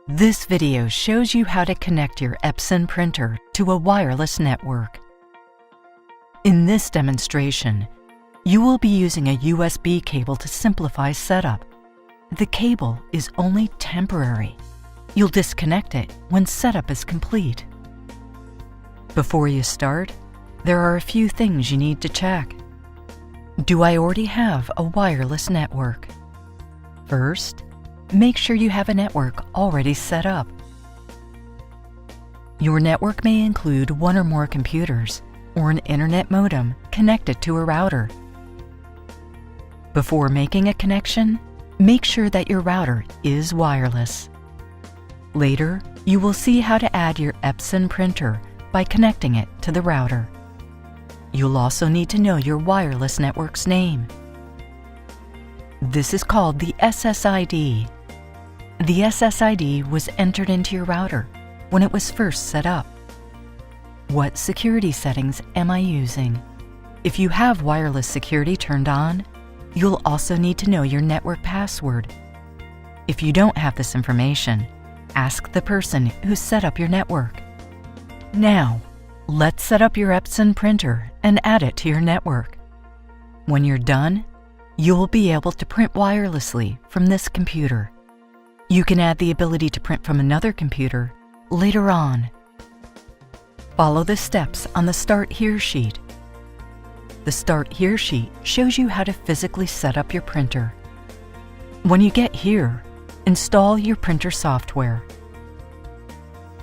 This video shows you how to connect your Epson printer to a wireless network. In this demonstration, you will be using a USB cable to simplify setup. The cable is only temporary. You'll disconnect it when setup is complete. Before you start, there are a few things you need to check. Do I already have a wireless network? First, make sure you have a network already set up. Your network may include one or more computers or an internet modem connected to a router. Before making a connection, make sure that your router is wireless. Later, you will see how to add your Epson printer by connecting it to the router. You'll also need to know your wireless network's name. This is called the SSID. The SSID was entered into your router when it was first set up. What security settings am I using? If you have wireless security turned on, you'll also need to know your network password. If you don't have this information, ask the person who set up your network. Now, let's set up your Epson printer and add it to your network. When you're done, you'll be able to print wirelessly from this computer. You can add the ability to print from another computer later on. Follow the steps on the Start Here sheet. The Start Here sheet shows you how to physically set up your printer. When you get here, install your printer software.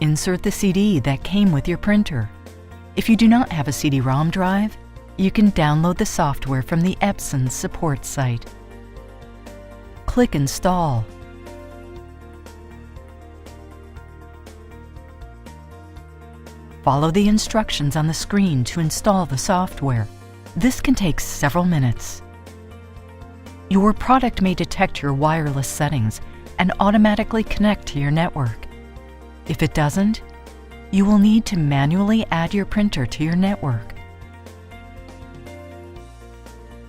Insert the CD that came with your printer. If you do not have a CD-ROM drive, you can download the software from the Epson support site. Click Install. Follow the instructions on the screen to install the software. This can take several minutes. Your product may detect your wireless settings and automatically connect to your network. If it doesn't, you will need to manually add your printer to your network.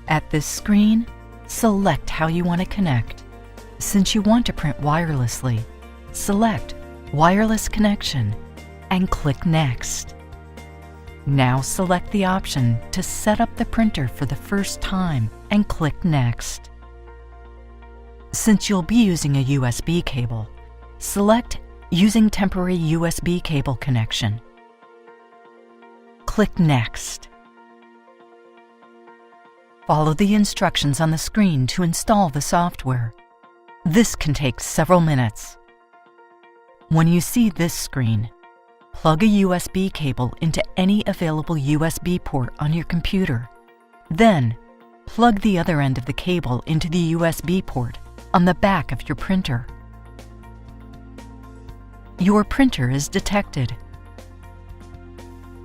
At this screen, select how you want to connect. Since you want to print wirelessly, select Wireless Connection and click Next. Now select the option to set up the printer for the first time and click Next. Since you'll be using a USB cable, select Using Temporary USB Cable Connection. Click Next. Follow the instructions on the screen to install the software. This can take several minutes. When you see this screen, plug a USB cable into any available USB port on your computer. Then, plug the other end of the cable into the USB port on the back of your printer. Your printer is detected.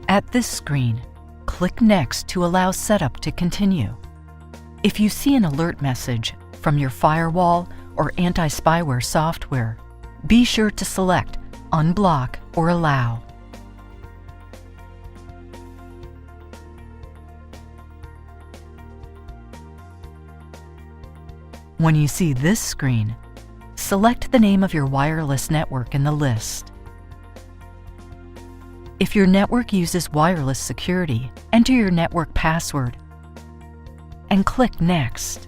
At this screen, click Next to allow setup to continue. If you see an alert message from your firewall or anti-spyware software, be sure to select Unblock or Allow. When you see this screen, select the name of your wireless network in the list. If your network uses wireless security, enter your network password and click Next.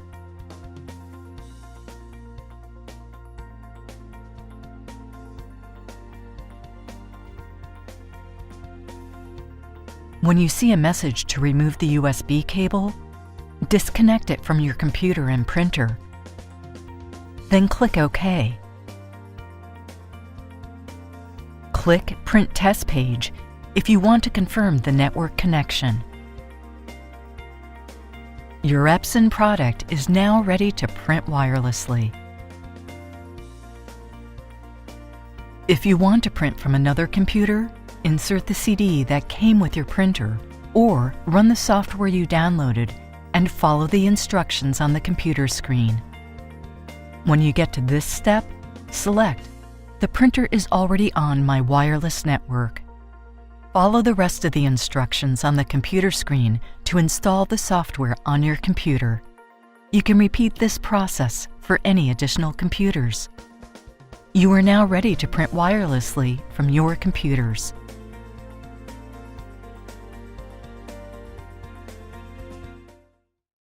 When you see a message to remove the USB cable, disconnect it from your computer and printer. Then click OK. Click Print Test Page if you want to confirm the network connection. Your Epson product is now ready to print wirelessly. If you want to print from another computer, insert the CD that came with your printer or run the software you downloaded and follow the instructions on the computer screen. When you get to this step, select The printer is already on my wireless network. Follow the rest of the instructions on the computer screen to install the software on your computer. You can repeat this process for any additional computers. You are now ready to print wirelessly from your computers.